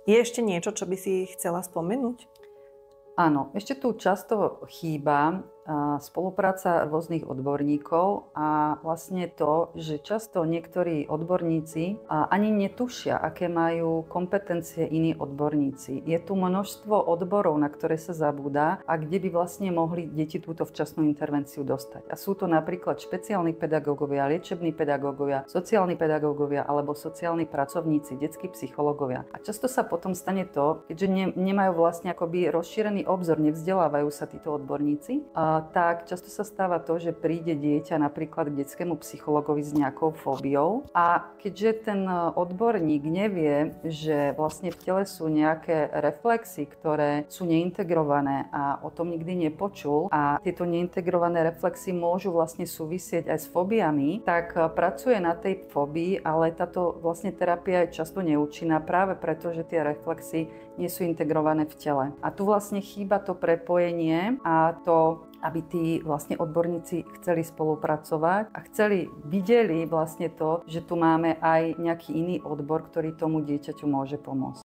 Je ešte niečo, čo by si chcela spomenúť? Áno, ešte tu často chýba spolupráca rôznych odborníkov a vlastne to, že často niektorí odborníci ani netušia, aké majú kompetencie iní odborníci. Je tu množstvo odborov, na ktoré sa zabúda a kde by vlastne mohli deti túto včasnú intervenciu dostať. A sú to napríklad špeciálni pedagógovia, liečební pedagógovia, sociálni pedagógovia alebo sociálni pracovníci, detskí psychológovia. A často sa potom stane to, keďže nemajú vlastne akoby rozšírený obzor, nevzdelávajú sa títo odborníci, tak často sa stáva to, že príde dieťa napríklad k detskému psychologovi s nejakou fóbiou a keďže ten odborník nevie, že vlastne v tele sú nejaké reflexy, ktoré sú neintegrované a o tom nikdy nepočul a tieto neintegrované reflexy môžu vlastne súvisieť aj s fóbiami, tak pracuje na tej fóbii, ale táto vlastne terapia je často neúčinná práve preto, že tie reflexy nie sú integrované v tele. A tu vlastne chýba to prepojenie a to, aby tí vlastne odborníci chceli spolupracovať a videli vlastne to, že tu máme aj nejaký iný odbor, ktorý tomu dieťaťu môže pomôcť.